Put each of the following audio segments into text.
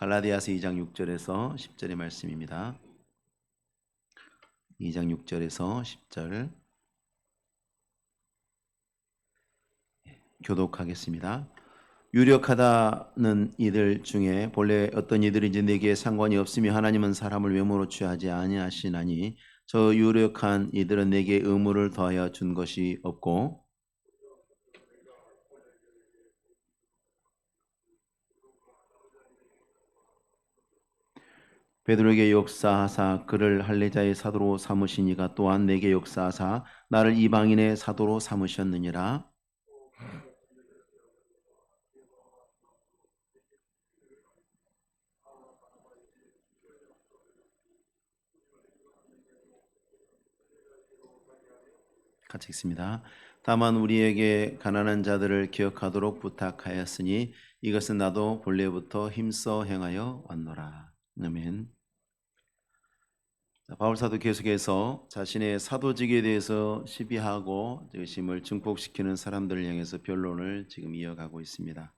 갈라디아서 2장 6절에서 10절의 말씀입니다. 2장 6절에서 10절 교독하겠습니다. 유력하다는 이들 중에 본래 어떤 이들인지 내게 상관이 없으며 하나님은 사람을 외모로 취하지 아니하시나니 저 유력한 이들은 내게 의무를 더하여 준 것이 없고 베드로에게 역사하사 그를 할례자의 사도로 삼으시니가 또한 내게 역사하사 나를 이방인의 사도로 삼으셨느니라. 같이 읽습니다. 다만 우리에게 가난한 자들을 기억하도록 부탁하였으니 이것은 나도 본래부터 힘써 행하여 왔노라. 아멘. 바울 사도 계속해서 자신의 사도직에 대해서 시비하고 의심을 증폭시키는 사람들을 향해서 변론을 지금 이어가고 있습니다.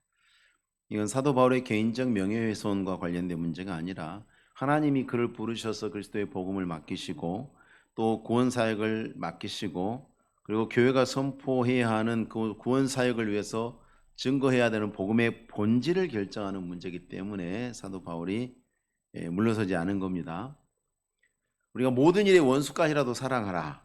이건 사도 바울의 개인적 명예훼손과 관련된 문제가 아니라 하나님이 그를 부르셔서 그리스도의 복음을 맡기시고 또 구원 사역을 맡기시고 그리고 교회가 선포해야 하는 그 구원 사역을 위해서 증거해야 되는 복음의 본질을 결정하는 문제이기 때문에 사도 바울이 물러서지 않은 겁니다. 우리가 모든 일의 원수까지라도 사랑하라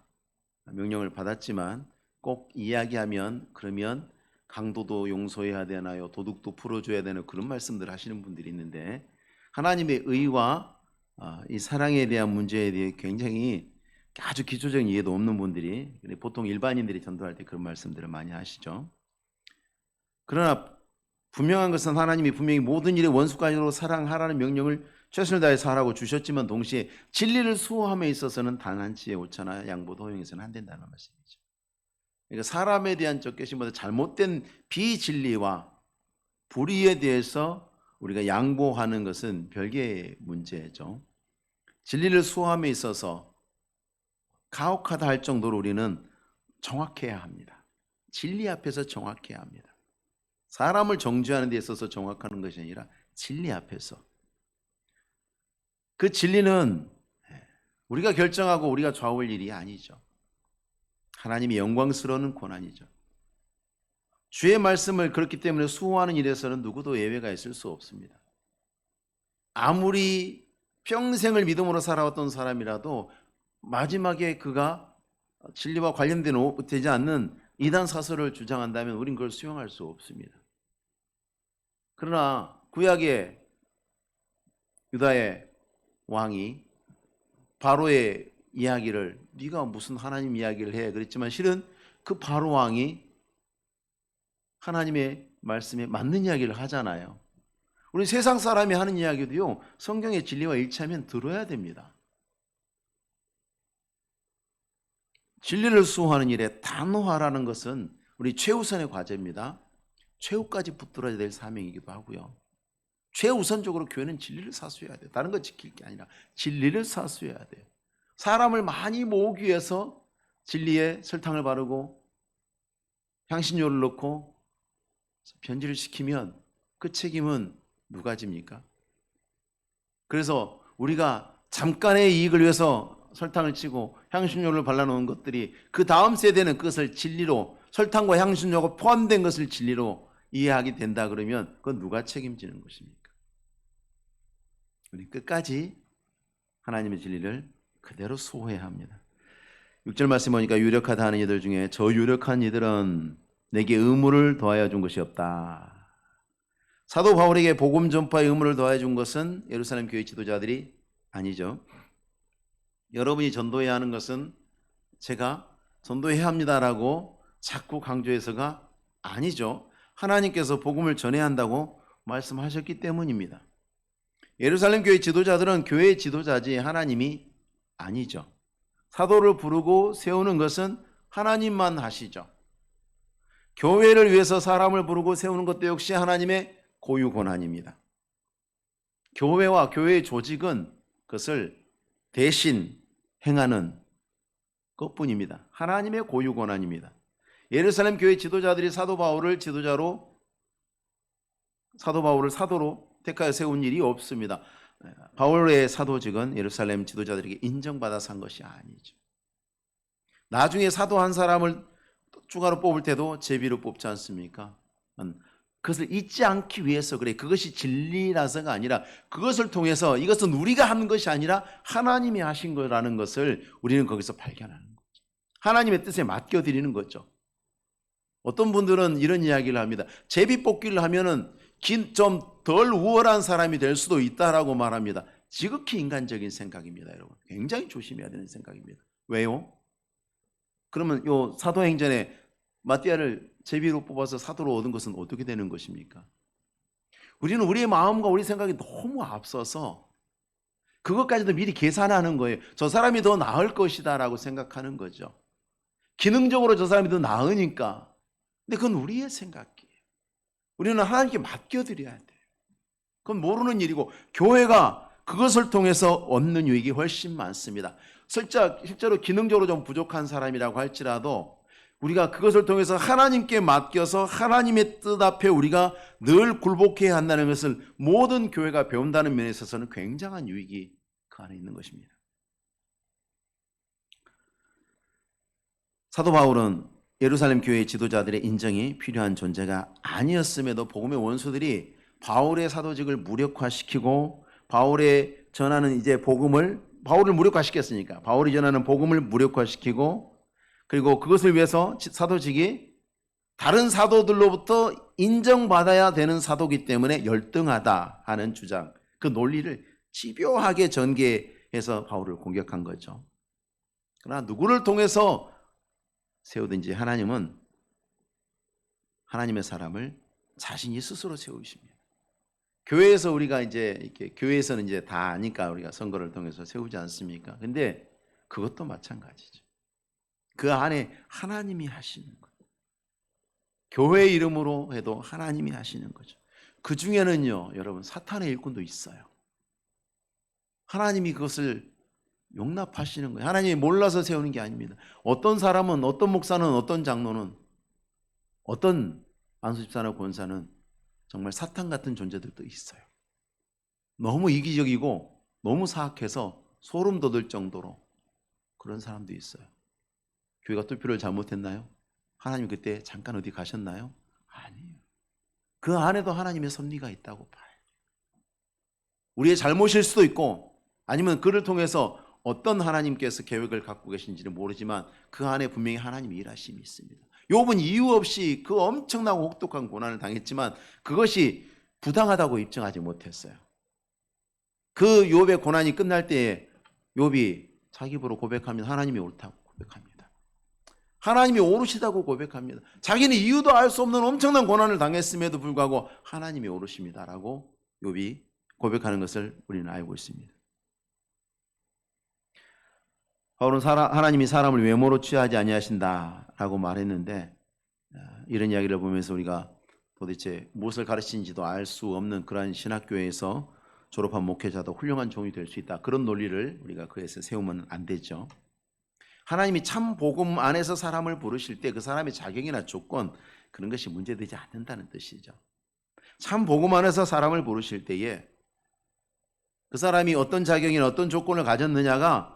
명령을 받았지만 꼭 이야기하면 그러면 강도도 용서해야 되나요? 도둑도 풀어줘야 되나요? 그런 말씀들 하시는 분들이 있는데 하나님의 의와 이 사랑에 대한 문제에 대해 굉장히 아주 기초적인 이해도 없는 분들이 보통 일반인들이 전도할 때 그런 말씀들을 많이 하시죠. 그러나 분명한 것은 하나님이 분명히 모든 일의 원수까지도 사랑하라는 명령을 최선을 다해서 하라고 주셨지만 동시에 진리를 수호함에 있어서는 단 한치의 오차나 양보도 허용해서는 안 된다는 말씀이죠. 그러니까 사람에 대한 적개심보다 잘못된 비진리와 불의에 대해서 우리가 양보하는 것은 별개의 문제죠. 진리를 수호함에 있어서 가혹하다 할 정도로 우리는 정확해야 합니다. 진리 앞에서 정확해야 합니다. 사람을 정죄하는 데 있어서 정확하는 것이 아니라 진리 앞에서. 그 진리는 우리가 결정하고 우리가 좌우할 일이 아니죠. 하나님이 영광스러운 권한이죠. 주의 말씀을 그렇기 때문에 수호하는 일에서는 누구도 예외가 있을 수 없습니다. 아무리 평생을 믿음으로 살아왔던 사람이라도 마지막에 그가 진리와 관련되지 않는 이단 사설을 주장한다면 우린 그걸 수용할 수 없습니다. 그러나 구약의 유다의 왕이 바로의 이야기를 네가 무슨 하나님 이야기를 해 그랬지만 실은 그 바로 왕이 하나님의 말씀에 맞는 이야기를 하잖아요. 우리 세상 사람이 하는 이야기도요 성경의 진리와 일치하면 들어야 됩니다. 진리를 수호하는 일에 단호하라는 것은 우리 최우선의 과제입니다. 최후까지 붙들어야 될 사명이기도 하고요. 최우선적으로 교회는 진리를 사수해야 돼요. 다른 거 지킬 게 아니라 진리를 사수해야 돼요. 사람을 많이 모으기 위해서 진리에 설탕을 바르고 향신료를 넣고 변질을 시키면 그 책임은 누가 집니까? 그래서 우리가 잠깐의 이익을 위해서 설탕을 치고 향신료를 발라놓은 것들이 그 다음 세대는 그것을 진리로 설탕과 향신료가 포함된 것을 진리로 이해하게 된다 그러면 그건 누가 책임지는 것입니까? 우리 끝까지 하나님의 진리를 그대로 수호해야 합니다. 6절 말씀 보니까 유력하다 하는 이들 중에 저 유력한 이들은 내게 의무를 더하여 준 것이 없다. 사도 바울에게 복음 전파의 의무를 더하여 준 것은 예루살렘 교회 지도자들이 아니죠. 여러분이 전도해야 하는 것은 제가 전도해야 합니다라고 자꾸 강조해서가 아니죠. 하나님께서 복음을 전해야 한다고 말씀하셨기 때문입니다. 예루살렘 교회 지도자들은 교회의 지도자지 하나님이 아니죠. 사도를 부르고 세우는 것은 하나님만 하시죠. 교회를 위해서 사람을 부르고 세우는 것도 역시 하나님의 고유 권한입니다. 교회와 교회의 조직은 그것을 대신 행하는 것뿐입니다. 하나님의 고유 권한입니다. 예루살렘 교회 지도자들이 사도 바울을 사도로 택하여 세운 일이 없습니다. 바울의 사도직은 예루살렘 지도자들에게 인정받아 산 것이 아니죠. 나중에 사도 한 사람을 추가로 뽑을 때도 제비로 뽑지 않습니까? 그것을 잊지 않기 위해서 그래. 그것이 진리라서가 아니라 그것을 통해서 이것은 우리가 한 것이 아니라 하나님이 하신 거라는 것을 우리는 거기서 발견하는 거죠. 하나님의 뜻에 맡겨드리는 거죠. 어떤 분들은 이런 이야기를 합니다. 제비 뽑기를 하면은 좀 덜 우월한 사람이 될 수도 있다라고 말합니다. 지극히 인간적인 생각입니다, 여러분. 굉장히 조심해야 되는 생각입니다. 왜요? 그러면 요 사도행전에 마띠아를 제비로 뽑아서 사도로 얻은 것은 어떻게 되는 것입니까? 우리는 우리의 마음과 우리 생각이 너무 앞서서 그것까지도 미리 계산하는 거예요. 저 사람이 더 나을 것이다라고 생각하는 거죠. 기능적으로 저 사람이 더 나으니까. 근데 그건 우리의 생각이에요. 우리는 하나님께 맡겨드려야 돼요. 그건 모르는 일이고 교회가 그것을 통해서 얻는 유익이 훨씬 많습니다. 실제로 기능적으로 좀 부족한 사람이라고 할지라도 우리가 그것을 통해서 하나님께 맡겨서 하나님의 뜻 앞에 우리가 늘 굴복해야 한다는 것을 모든 교회가 배운다는 면에 있어서는 굉장한 유익이 그 안에 있는 것입니다. 사도 바울은 예루살렘 교회의 지도자들의 인정이 필요한 존재가 아니었음에도 복음의 원수들이 바울의 사도직을 무력화시키고 바울의 전하는 이제 바울을 무력화시켰으니까 바울이 전하는 복음을 무력화시키고 그리고 그것을 위해서 사도직이 다른 사도들로부터 인정받아야 되는 사도기 때문에 열등하다 하는 주장, 그 논리를 집요하게 전개해서 바울을 공격한 거죠. 그러나 누구를 통해서 세우든지 하나님은 하나님의 사람을 자신이 스스로 세우십니다. 교회에서 우리가 이렇게 교회에서는 다 아니까 우리가 선거를 통해서 세우지 않습니까? 근데 그것도 마찬가지죠. 그 안에 하나님이 하시는 거예요. 교회 이름으로 해도 하나님이 하시는 거죠. 그 중에는요, 여러분, 사탄의 일꾼도 있어요. 하나님이 그것을 용납하시는 거예요. 하나님이 몰라서 세우는 게 아닙니다. 어떤 사람은, 어떤 목사는, 어떤 장로는, 어떤 안수집사나 권사는 정말 사탄 같은 존재들도 있어요. 너무 이기적이고 너무 사악해서 소름 돋을 정도로 그런 사람도 있어요. 교회가 투표를 잘못했나요? 하나님 그때 잠깐 어디 가셨나요? 아니에요. 그 안에도 하나님의 섭리가 있다고 봐요. 우리의 잘못일 수도 있고 아니면 그를 통해서 어떤 하나님께서 계획을 갖고 계신지는 모르지만 그 안에 분명히 하나님의 일하심이 있습니다. 욥은 이유 없이 그 엄청나고 혹독한 고난을 당했지만 그것이 부당하다고 입증하지 못했어요. 그 욥의 고난이 끝날 때에 욥이 자기 입으로 고백하면 하나님이 옳다고 고백합니다. 하나님이 옳으시다고 고백합니다. 자기는 이유도 알 수 없는 엄청난 고난을 당했음에도 불구하고 하나님이 옳으십니다라고 욥이 고백하는 것을 우리는 알고 있습니다. 바울은 하나님이 사람을 외모로 취하지 아니하신다라고 말했는데 이런 이야기를 보면서 우리가 도대체 무엇을 가르치는지도 알 수 없는 그러한 신학교에서 졸업한 목회자도 훌륭한 종이 될 수 있다. 그런 논리를 우리가 그에서 세우면 안 되죠. 하나님이 참 복음 안에서 사람을 부르실 때 그 사람의 자격이나 조건 그런 것이 문제되지 않는다는 뜻이죠. 참 복음 안에서 사람을 부르실 때에 그 사람이 어떤 자격이나 어떤 조건을 가졌느냐가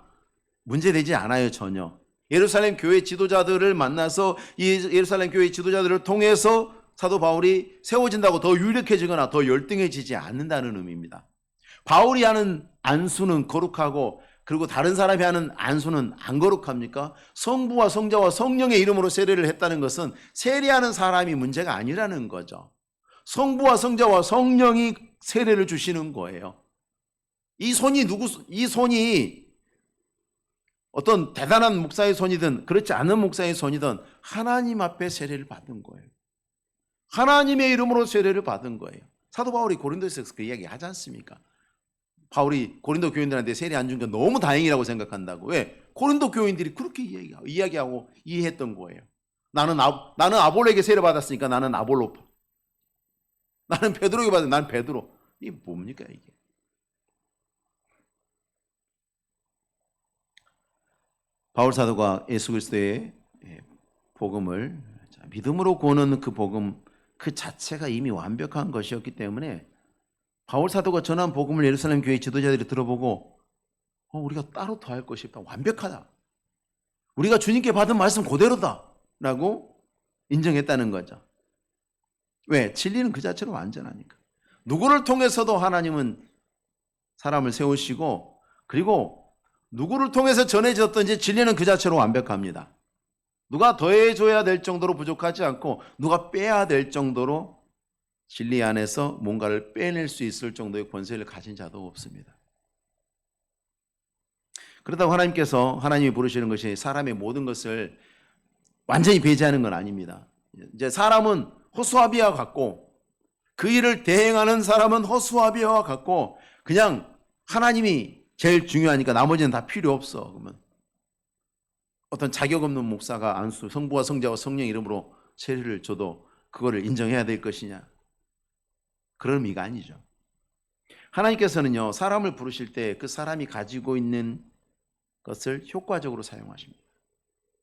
문제되지 않아요, 전혀. 예루살렘 교회 지도자들을 만나서 이 예루살렘 교회 지도자들을 통해서 사도 바울이 세워진다고 더 유력해지거나 더 열등해지지 않는다는 의미입니다. 바울이 하는 안수는 거룩하고 그리고 다른 사람이 하는 안수는 안 거룩합니까? 성부와 성자와 성령의 이름으로 세례를 했다는 것은 세례하는 사람이 문제가 아니라는 거죠. 성부와 성자와 성령이 세례를 주시는 거예요. 이 손이 어떤 대단한 목사의 손이든 그렇지 않은 목사의 손이든 하나님 앞에 세례를 받은 거예요. 하나님의 이름으로 세례를 받은 거예요. 사도 바울이 고린도에서 그 이야기 하지 않습니까? 바울이 고린도 교인들한테 세례 안 준 게 너무 다행이라고 생각한다고. 왜? 고린도 교인들이 그렇게 이야기하고 이해했던 거예요. 나는 아볼로에게 세례 받았으니까 나는 아볼로. 나는 베드로에게 받았으니까 나는 베드로. 이게 뭡니까 이게? 바울 사도가 예수 그리스도의 복음을 믿음으로 고는 그 복음 그 자체가 이미 완벽한 것이었기 때문에 바울 사도가 전한 복음을 예루살렘 교회 지도자들이 들어보고 우리가 따로 더 할 것이 없다. 완벽하다. 우리가 주님께 받은 말씀 그대로다. 라고 인정했다는 거죠. 왜? 진리는 그 자체로 완전하니까. 누구를 통해서도 하나님은 사람을 세우시고, 그리고 누구를 통해서 전해졌든지 진리는 그 자체로 완벽합니다. 누가 더해줘야 될 정도로 부족하지 않고 누가 빼야 될 정도로 진리 안에서 뭔가를 빼낼 수 있을 정도의 권세를 가진 자도 없습니다. 그렇다고 하나님이 부르시는 것이 사람의 모든 것을 완전히 배제하는 건 아닙니다. 이제 사람은 허수아비와 같고 그 일을 대행하는 사람은 허수아비와 같고 그냥 하나님이 제일 중요하니까 나머지는 다 필요 없어. 그러면 어떤 자격 없는 목사가 안수 성부와 성자와 성령 이름으로 세례를 줘도 그거를 인정해야 될 것이냐? 그런 의미가 아니죠. 하나님께서는요, 사람을 부르실 때 그 사람이 가지고 있는 것을 효과적으로 사용하십니다.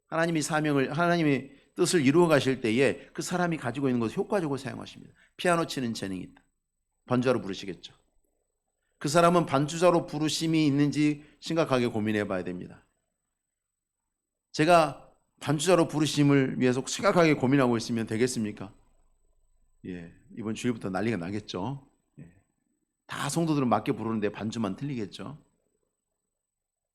하나님의 뜻을 이루어 가실 때에 그 사람이 가지고 있는 것을 효과적으로 사용하십니다. 피아노 치는 재능이 있다. 반주자로 부르시겠죠. 그 사람은 반주자로 부르심이 있는지 심각하게 고민해 봐야 됩니다. 제가 반주자로 부르심을 위해서 심각하게 고민하고 있으면 되겠습니까? 이번 주일부터 난리가 나겠죠. 다 성도들은 맞게 부르는데 반주만 틀리겠죠.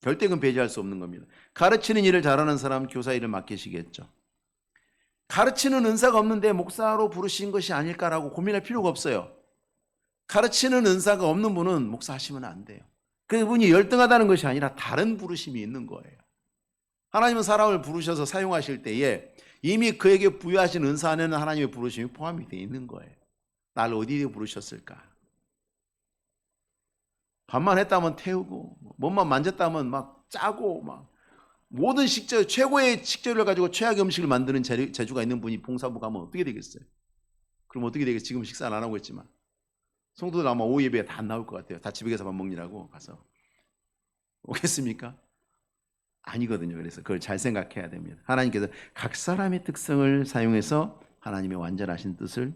결대는 배제할 수 없는 겁니다. 가르치는 일을 잘하는 사람 교사 일을 맡기시겠죠. 가르치는 은사가 없는데 목사로 부르신 것이 아닐까라고 고민할 필요가 없어요. 가르치는 은사가 없는 분은 목사 하시면 안 돼요. 그분이 열등하다는 것이 아니라 다른 부르심이 있는 거예요. 하나님은 사람을 부르셔서 사용하실 때에 이미 그에게 부여하신 은사 안에는 하나님의 부르심이 포함이 되어 있는 거예요. 나를 어디에 부르셨을까? 밥만 했다면 태우고, 몸만 만졌다면 막 짜고, 막 모든 식재, 최고의 식재료를 가지고 최악의 음식을 만드는 재주가 있는 분이 봉사부 가면 어떻게 되겠어요? 그럼 어떻게 되겠어요? 지금 식사를 안 하고 있지만 성도들 아마 오후 예배에 다 안 나올 것 같아요. 다 집에 가서 밥 먹느라고 가서. 오겠습니까? 아니거든요. 그래서 그걸 잘 생각해야 됩니다. 하나님께서 각 사람의 특성을 사용해서 하나님의 완전하신 뜻을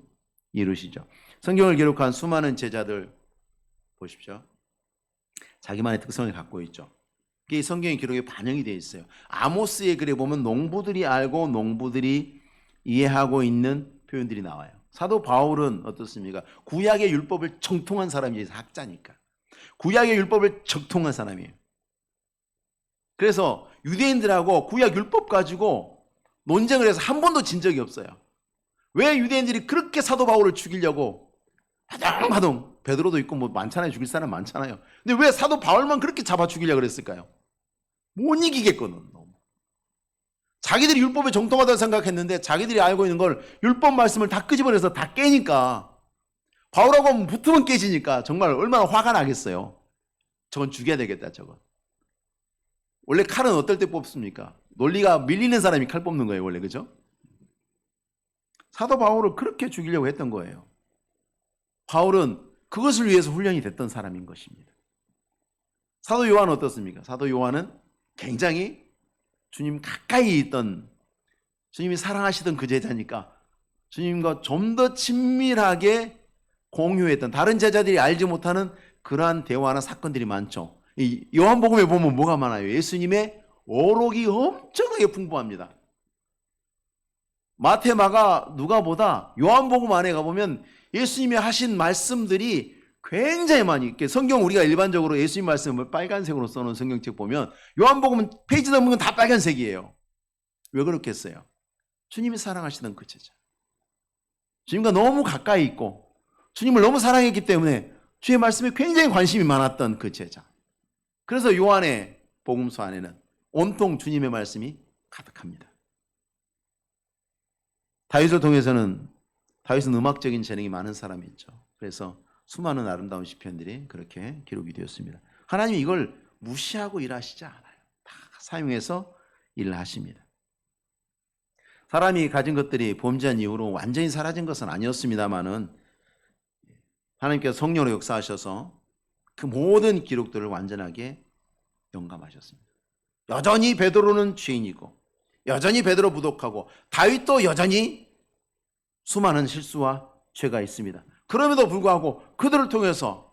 이루시죠. 성경을 기록한 수많은 제자들 보십시오. 자기만의 특성을 갖고 있죠. 그게 성경의 기록에 반영이 되어 있어요. 아모스의 글에 보면 농부들이 알고 농부들이 이해하고 있는 표현들이 나와요. 사도 바울은 어떻습니까? 구약의 율법을 정통한 사람이에요. 학자니까. 구약의 율법을 정통한 사람이에요. 그래서 유대인들하고 구약 율법 가지고 논쟁을 해서 한 번도 진 적이 없어요. 왜 유대인들이 그렇게 사도 바울을 죽이려고 하둥하둥, 베드로도 있고 뭐 많잖아요. 죽일 사람 많잖아요. 근데 왜 사도 바울만 그렇게 잡아 죽이려고 그랬을까요? 못 이기겠거든. 너무. 자기들이 율법에 정통하다고 생각했는데 자기들이 알고 있는 걸 율법 말씀을 다 끄집어내서 다 깨니까 바울하고 붙으면 깨지니까 정말 얼마나 화가 나겠어요. 저건 죽여야 되겠다. 저건. 원래 칼은 어떨 때 뽑습니까? 논리가 밀리는 사람이 칼 뽑는 거예요. 원래. 그죠? 사도 바울을 그렇게 죽이려고 했던 거예요. 바울은 그것을 위해서 훈련이 됐던 사람인 것입니다. 사도 요한은 어떻습니까? 사도 요한은 굉장히 주님 가까이 있던, 주님이 사랑하시던 그 제자니까 주님과 좀 더 친밀하게 공유했던, 다른 제자들이 알지 못하는 그러한 대화나 사건들이 많죠. 이 요한복음에 보면 뭐가 많아요? 예수님의 어록이 엄청나게 풍부합니다. 마태, 마가, 누가보다 요한복음 안에 가보면 예수님이 하신 말씀들이 굉장히 많이, 이렇게 성경 우리가 일반적으로 예수님 말씀을 빨간색으로 써놓은 성경책 보면 요한복음은 페이지 넘는 건 다 빨간색이에요. 왜 그렇겠어요? 주님이 사랑하시던 그 제자, 주님과 너무 가까이 있고 주님을 너무 사랑했기 때문에 주의 말씀에 굉장히 관심이 많았던 그 제자. 그래서 요한의 복음서 안에는 온통 주님의 말씀이 가득합니다. 다윗을 통해서는, 다윗은 음악적인 재능이 많은 사람이죠. 그래서 수많은 아름다운 시편들이 그렇게 기록이 되었습니다. 하나님이 이걸 무시하고 일하시지 않아요. 다 사용해서 일을 하십니다. 사람이 가진 것들이 범죄한 이후로 완전히 사라진 것은 아니었습니다만은 하나님께서 성령으로 역사하셔서 그 모든 기록들을 완전하게 영감하셨습니다. 여전히 베드로는 죄인이고 여전히 베드로 부족하고 다윗도 여전히 수많은 실수와 죄가 있습니다. 그럼에도 불구하고 그들을 통해서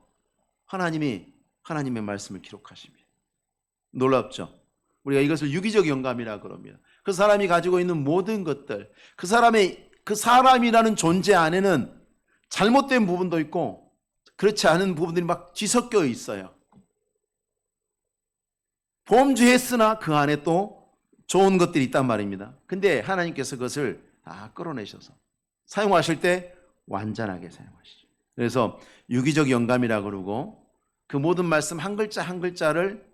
하나님이 하나님의 말씀을 기록하십니다. 놀랍죠? 우리가 이것을 유기적 영감이라 그럽니다. 그 사람이 가지고 있는 모든 것들, 그 사람이라는 존재 안에는 잘못된 부분도 있고 그렇지 않은 부분들이 막 뒤섞여 있어요. 범죄했으나 그 안에 또 좋은 것들이 있단 말입니다. 근데 하나님께서 그것을 다 끌어내셔서 사용하실 때 완전하게 사용하시죠. 그래서 유기적 영감이라 그러고 그 모든 말씀 한 글자 한 글자를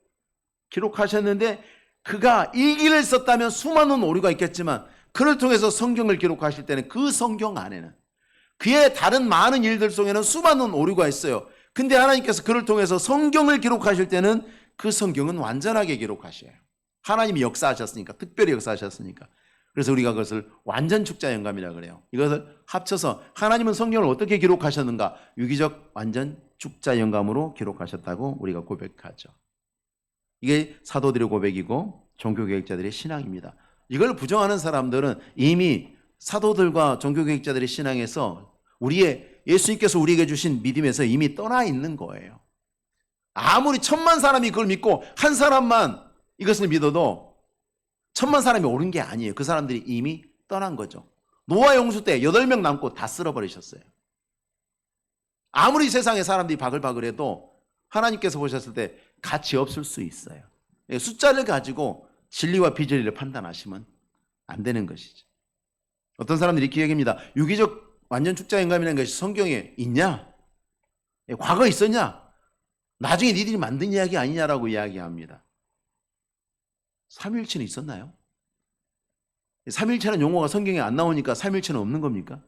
기록하셨는데 그가 일기를 썼다면 수많은 오류가 있겠지만 그를 통해서 성경을 기록하실 때는 그 성경 안에는 그의 다른 많은 일들 속에는 수많은 오류가 있어요. 근데 하나님께서 그를 통해서 성경을 기록하실 때는 그 성경은 완전하게 기록하셔요. 하나님이 역사하셨으니까, 특별히 역사하셨으니까. 그래서 우리가 그것을 완전 축자 영감이라고 그래요. 이것을 합쳐서 하나님은 성경을 어떻게 기록하셨는가? 유기적 완전 축자 영감으로 기록하셨다고 우리가 고백하죠. 이게 사도들의 고백이고 종교개혁자들의 신앙입니다. 이걸 부정하는 사람들은 이미 사도들과 종교개혁자들의 신앙에서 예수님께서 우리에게 주신 믿음에서 이미 떠나 있는 거예요. 아무리 1000만 사람이 그걸 믿고 한 사람만 이것을 믿어도 1000만 사람이 옳은 게 아니에요. 그 사람들이 이미 떠난 거죠. 노아 용수 때 8명 남고 다 쓸어버리셨어요. 아무리 세상에 사람들이 바글바글해도 하나님께서 보셨을 때 가치 없을 수 있어요. 숫자를 가지고 진리와 비진리를 판단하시면 안 되는 것이죠. 어떤 사람들이 이렇게 얘기합니다. 유기적 완전 축자 영감이라는 것이 성경에 있냐? 과거에 있었냐? 나중에 니들이 만든 이야기 아니냐라고 이야기합니다. 삼위일체는 있었나요? 삼위일체라는 용어가 성경에 안 나오니까 삼위일체는 없는 겁니까?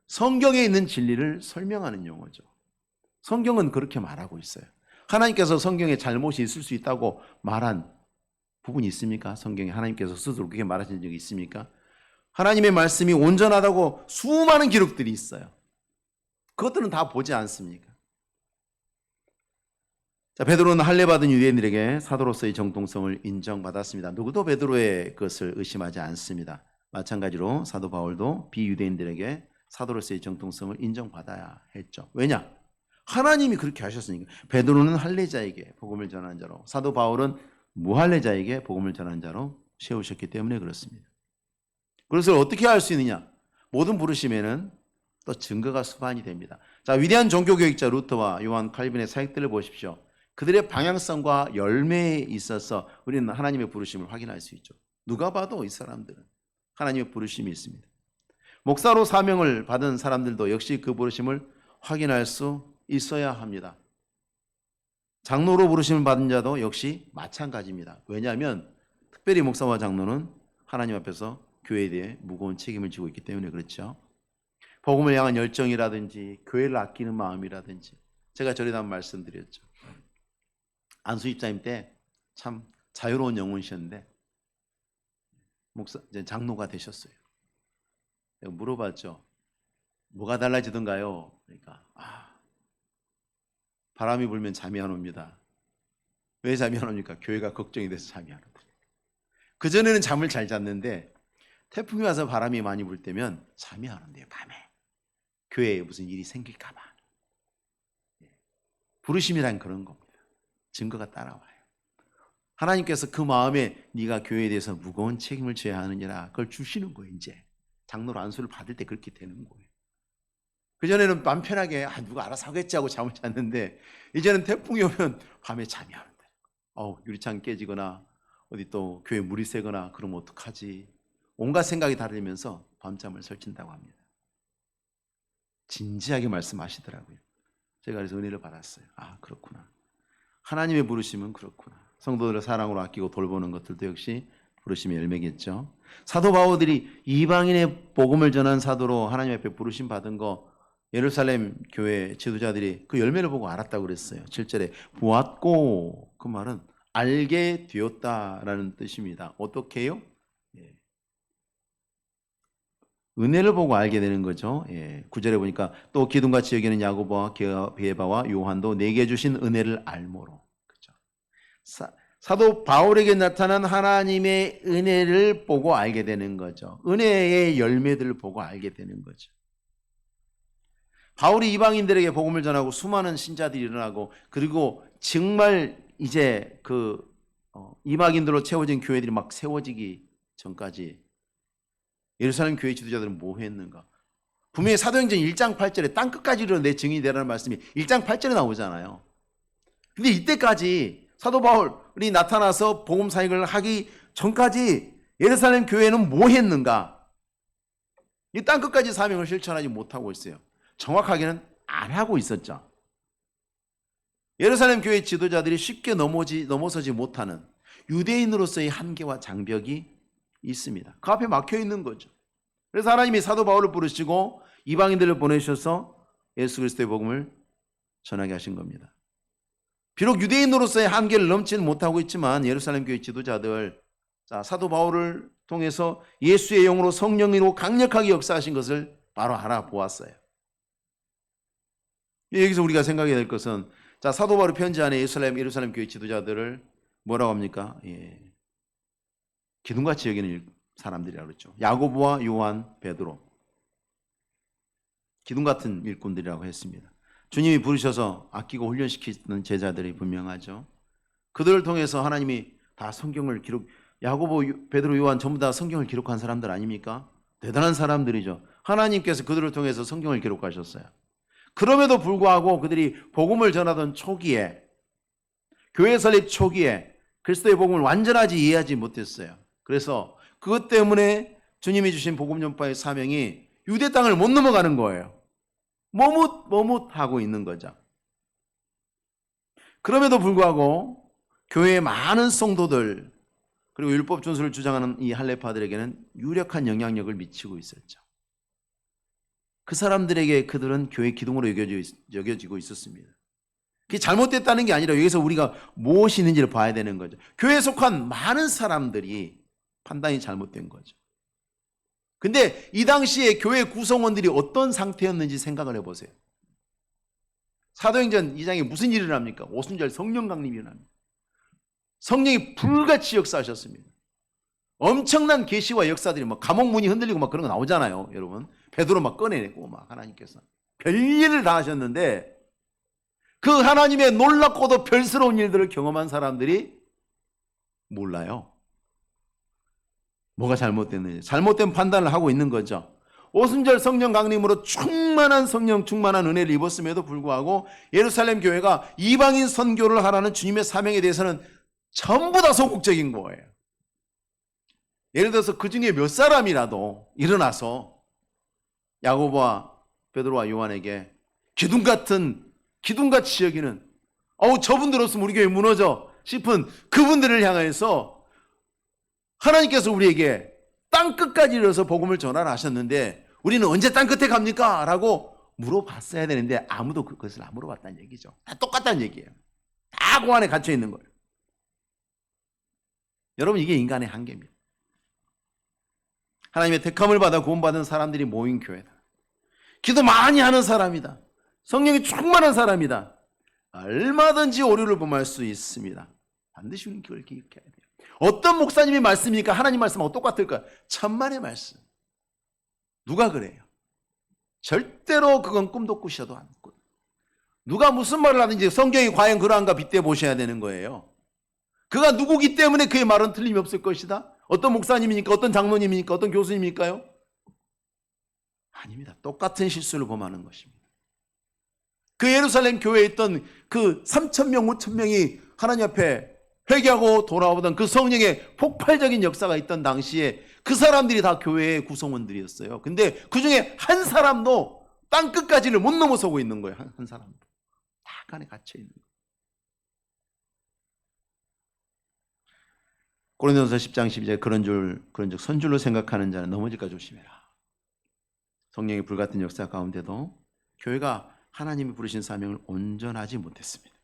성경에 있는 진리를 설명하는 용어죠. 성경은 그렇게 말하고 있어요. 하나님께서 성경에 잘못이 있을 수 있다고 말한 부분이 있습니까? 성경에 하나님께서 스스로 그렇게 말하신 적이 있습니까? 하나님의 말씀이 온전하다고 수많은 기록들이 있어요. 그것들은 다 보지 않습니까? 자, 베드로는 할례받은 유대인들에게 사도로서의 정통성을 인정받았습니다. 누구도 베드로의 것을 의심하지 않습니다. 마찬가지로 사도 바울도 비유대인들에게 사도로서의 정통성을 인정받아야 했죠. 왜냐? 하나님이 그렇게 하셨으니까. 베드로는 할례자에게 복음을 전하는 자로, 사도 바울은 무할례자에게 복음을 전하는 자로 세우셨기 때문에 그렇습니다. 그것을 어떻게 할 수 있느냐? 모든 부르심에는 또 증거가 수반이 됩니다. 자, 위대한 종교교육자 루터와 요한 칼빈의 사역들을 보십시오. 그들의 방향성과 열매에 있어서 우리는 하나님의 부르심을 확인할 수 있죠. 누가 봐도 이 사람들은 하나님의 부르심이 있습니다. 목사로 사명을 받은 사람들도 역시 그 부르심을 확인할 수 있어야 합니다. 장로로 부르심을 받은 자도 역시 마찬가지입니다. 왜냐하면 특별히 목사와 장로는 하나님 앞에서 교회에 대해 무거운 책임을 지고 있기 때문에 그렇죠. 복음을 향한 열정이라든지 교회를 아끼는 마음이라든지, 제가 전에도 한번 말씀드렸죠. 안수 집사님 때 참 자유로운 영혼이셨는데 장로가 되셨어요. 내가 물어봤죠. 뭐가 달라지던가요? 그러니까 바람이 불면 잠이 안 옵니다. 왜 잠이 안 옵니까? 교회가 걱정이 돼서 잠이 안 옵니다. 그전에는 잠을 잘 잤는데 태풍이 와서 바람이 많이 불 때면 잠이 안 온대요. 밤에 교회에 무슨 일이 생길까 봐. 부르심이란 그런 겁니다. 증거가 따라와요. 하나님께서 그 마음에 네가 교회에 대해서 무거운 책임을 져야 하느니라 그걸 주시는 거예요. 이제 장로로 안수를 받을 때 그렇게 되는 거예요. 그전에는 마음 편하게 누가 알아서 하겠지 하고 잠을 잤는데 이제는 태풍이 오면 밤에 잠이 안 온다. 유리창 깨지거나 어디 또 교회 물이 새거나 그러면 어떡하지? 온갖 생각이 달리면서 밤잠을 설친다고 합니다. 진지하게 말씀하시더라고요. 제가 그래서 은혜를 받았어요. 그렇구나. 하나님의 부르심은 그렇구나. 성도들을 사랑으로 아끼고 돌보는 것들도 역시 부르심의 열매겠죠. 사도 바울들이 이방인의 복음을 전한 사도로 하나님 앞에 부르심 받은 거 예루살렘 교회 지도자들이 그 열매를 보고 알았다고 그랬어요. 7절에 보았고, 그 말은 알게 되었다라는 뜻입니다. 어떻게 해요? 은혜를 보고 알게 되는 거죠. 9절에 보니까 또 기둥같이 여기는 야고보와 게바와 요한도 내게 주신 은혜를 알모로. 그렇죠. 사도 바울에게 나타난 하나님의 은혜를 보고 알게 되는 거죠. 은혜의 열매들을 보고 알게 되는 거죠. 바울이 이방인들에게 복음을 전하고 수많은 신자들이 일어나고, 그리고 정말 이제 이방인들로 채워진 교회들이 막 세워지기 전까지 예루살렘 교회 지도자들은 뭐 했는가? 분명히 사도행전 1장 8절에 땅끝까지 이르러 내 증인이 되라는 말씀이 1장 8절에 나오잖아요. 근데 이때까지 사도 바울이 나타나서 복음 사역을 하기 전까지 예루살렘 교회는 뭐 했는가? 이 땅끝까지 사명을 실천하지 못하고 있어요. 정확하게는 안 하고 있었죠. 예루살렘 교회 지도자들이 쉽게 넘어서지 못하는 유대인으로서의 한계와 장벽이 있습니다. 그 앞에 막혀 있는 거죠. 그래서 하나님이 사도 바울을 부르시고 이방인들을 보내셔서 예수 그리스도의 복음을 전하게 하신 겁니다. 비록 유대인으로서의 한계를 넘지는 못하고 있지만 예루살렘 교회 지도자들, 사도 바울을 통해서 예수의 영으로 성령으로 강력하게 역사하신 것을 바로 알아보았어요. 여기서 우리가 생각해야 될 것은, 사도 바울의 편지 안에 예루살렘 교회 지도자들을 뭐라고 합니까? 기둥같이 여기는 사람들이라고 그랬죠. 야고보와 요한, 베드로, 기둥 같은 일꾼들이라고 했습니다. 주님이 부르셔서 아끼고 훈련시키는 제자들이 분명하죠. 그들을 통해서 하나님이 다 성경을 야고보, 베드로, 요한 전부 다 성경을 기록한 사람들 아닙니까? 대단한 사람들이죠. 하나님께서 그들을 통해서 성경을 기록하셨어요. 그럼에도 불구하고 그들이 복음을 전하던 초기에, 교회 설립 초기에 그리스도의 복음을 완전하게 이해하지 못했어요. 그래서 그것 때문에 주님이 주신 복음 전파의 사명이 유대 땅을 못 넘어가는 거예요. 머뭇하고 있는 거죠. 그럼에도 불구하고 교회의 많은 성도들, 그리고 율법 준수를 주장하는 이 할례파들에게는 유력한 영향력을 미치고 있었죠. 그 사람들에게 그들은 교회 기둥으로 여겨지고 있었습니다. 그게 잘못됐다는 게 아니라 여기서 우리가 무엇이 있는지를 봐야 되는 거죠. 교회에 속한 많은 사람들이 판단이 잘못된 거죠. 근데 이 당시에 교회 구성원들이 어떤 상태였는지 생각을 해보세요. 사도행전 2장에 무슨 일이 일어납니까? 오순절 성령 강림이 일어납니다. 성령이 불같이 역사하셨습니다. 엄청난 계시와 역사들이 감옥 문이 흔들리고 그런 거 나오잖아요, 여러분. 베드로 꺼내내고 하나님께서 별일을 다 하셨는데, 그 하나님의 놀랍고도 별스러운 일들을 경험한 사람들이 몰라요. 뭐가 잘못됐는지. 잘못된 판단을 하고 있는 거죠. 오순절 성령 강림으로 충만한 성령, 충만한 은혜를 입었음에도 불구하고 예루살렘 교회가 이방인 선교를 하라는 주님의 사명에 대해서는 전부 다 소극적인 거예요. 예를 들어서 그 중에 몇 사람이라도 일어나서 야고보와 베드로와 요한에게 기둥같이 여기는, 저분들 없으면 우리 교회 무너져 싶은 그분들을 향해서 하나님께서 우리에게 땅끝까지 이르러서 복음을 전하라 하셨는데 우리는 언제 땅끝에 갑니까? 라고 물어봤어야 되는데 아무도 그것을 안 물어봤다는 얘기죠. 다 똑같다는 얘기예요. 다 그 안에 갇혀 있는 거예요. 여러분, 이게 인간의 한계입니다. 하나님의 택함을 받아 구원받은 사람들이 모인 교회다. 기도 많이 하는 사람이다. 성령이 충만한 사람이다. 얼마든지 오류를 범할 수 있습니다. 반드시 우리는 그걸 기억해야 돼요. 어떤 목사님의 말씀이니까 하나님 말씀하고 똑같을까? 천만의 말씀. 누가 그래요? 절대로 그건 꿈도 꾸셔도 않고, 누가 무슨 말을 하든지 성경이 과연 그러한가 빗대 보셔야 되는 거예요. 그가 누구기 때문에 그의 말은 틀림이 없을 것이다. 어떤 목사님이니까, 어떤 장로님이니까, 어떤 교수님이니까요? 아닙니다. 똑같은 실수를 범하는 것입니다. 그 예루살렘 교회에 있던 그 3,000명, 5,000명이 하나님 앞에 회개하고 돌아오던 그 성령의 폭발적인 역사가 있던 당시에 그 사람들이 다 교회의 구성원들이었어요. 근데 그 중에 한 사람도 땅끝까지를 못 넘어서고 있는 거예요. 한 사람도. 다 안에 갇혀 있는 거예요. 고린도전서 10장 12절에 그런즉 선줄로 생각하는 자는 넘어질까 조심해라. 성령의 불같은 역사 가운데도 교회가 하나님이 부르신 사명을 온전하지 못했습니다.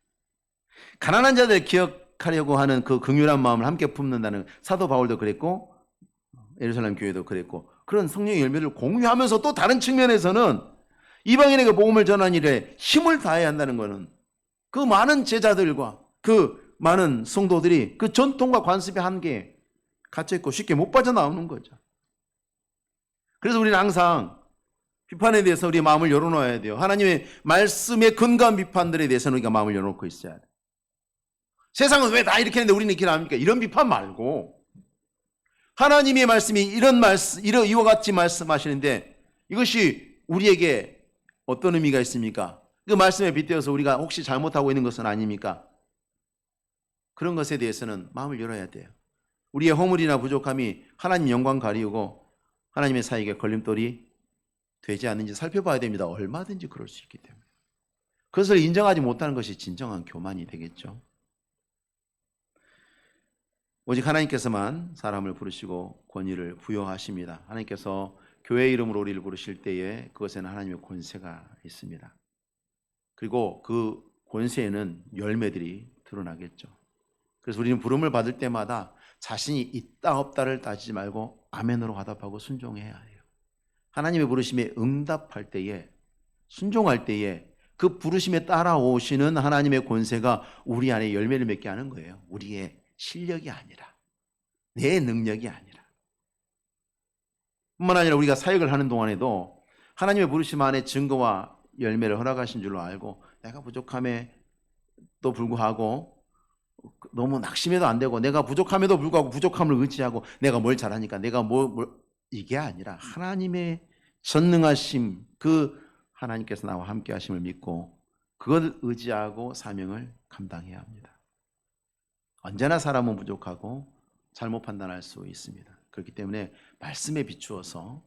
가난한 자들 기억하려고 하는 그 긍휼한 마음을 함께 품는다는, 사도 바울도 그랬고 예루살렘 교회도 그랬고, 그런 성령의 열매를 공유하면서 또 다른 측면에서는 이방인에게 복음을 전하는 일에 힘을 다해야 한다는 것은 그 많은 제자들과 그 많은 성도들이 그 전통과 관습의 한계에 갇혀있고 쉽게 못 빠져나오는 거죠. 그래서 우리는 항상 비판에 대해서 우리의 마음을 열어놓아야 돼요. 하나님의 말씀의 근거한 비판들에 대해서는 우리가 마음을 열어놓고 있어야 돼요. 세상은 왜 다 이렇게 했는데 우리는 이렇게 합니까? 이런 비판 말고 하나님의 말씀이 이와 같이 말씀하시는데 이것이 우리에게 어떤 의미가 있습니까? 그 말씀에 빗대어서 우리가 혹시 잘못하고 있는 것은 아닙니까? 그런 것에 대해서는 마음을 열어야 돼요. 우리의 허물이나 부족함이 하나님 영광 가리우고 하나님의 사역에 걸림돌이 되지 않는지 살펴봐야 됩니다. 얼마든지 그럴 수 있기 때문에. 그것을 인정하지 못하는 것이 진정한 교만이 되겠죠. 오직 하나님께서만 사람을 부르시고 권위를 부여하십니다. 하나님께서 교회 이름으로 우리를 부르실 때에 그것에는 하나님의 권세가 있습니다. 그리고 그 권세에는 열매들이 드러나겠죠. 그래서 우리는 부름을 받을 때마다 자신이 있다 없다를 따지지 말고 아멘으로 화답하고 순종해야 해요. 하나님의 부르심에 응답할 때에, 순종할 때에 그 부르심에 따라오시는 하나님의 권세가 우리 안에 열매를 맺게 하는 거예요. 우리의 실력이 아니라, 내 능력이 아니라. 뿐만 아니라 우리가 사역을 하는 동안에도 하나님의 부르심 안에 증거와 열매를 허락하신 줄로 알고 내가 부족함에도 불구하고 너무 낙심해도 안 되고 내가 부족함에도 불구하고 부족함을 의지하고 내가 뭘 잘하니까 내가 이게 아니라 하나님의 전능하심, 그 하나님께서 나와 함께 하심을 믿고 그걸 의지하고 사명을 감당해야 합니다. 언제나 사람은 부족하고 잘못 판단할 수 있습니다. 그렇기 때문에 말씀에 비추어서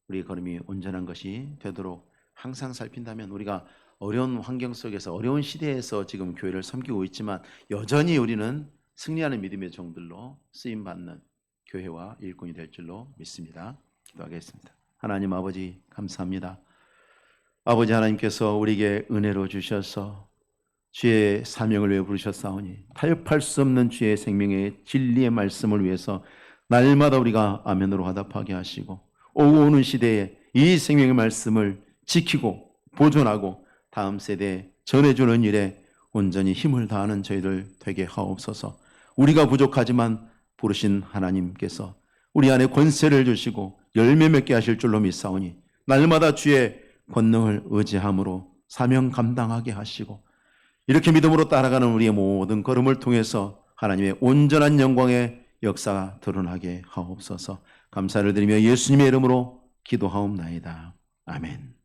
우리의 걸음이 온전한 것이 되도록 항상 살핀다면 우리가 어려운 환경 속에서 어려운 시대에서 지금 교회를 섬기고 있지만 여전히 우리는 승리하는 믿음의 종들로 쓰임받는 교회와 일꾼이 될 줄로 믿습니다. 기도하겠습니다. 하나님 아버지 감사합니다. 아버지 하나님께서 우리에게 은혜로 주셔서 주의 사명을 위해 부르셨사오니 타협할 수 없는 주의 생명의 진리의 말씀을 위해서 날마다 우리가 아멘으로 화답하게 하시고 오는 시대에 이 생명의 말씀을 지키고 보존하고 다음 세대에 전해주는 일에 온전히 힘을 다하는 저희들 되게 하옵소서. 우리가 부족하지만 부르신 하나님께서 우리 안에 권세를 주시고 열매 맺게 하실 줄로 믿사오니 날마다 주의 권능을 의지함으로 사명 감당하게 하시고 이렇게 믿음으로 따라가는 우리의 모든 걸음을 통해서 하나님의 온전한 영광의 역사가 드러나게 하옵소서. 감사를 드리며 예수님의 이름으로 기도하옵나이다. 아멘.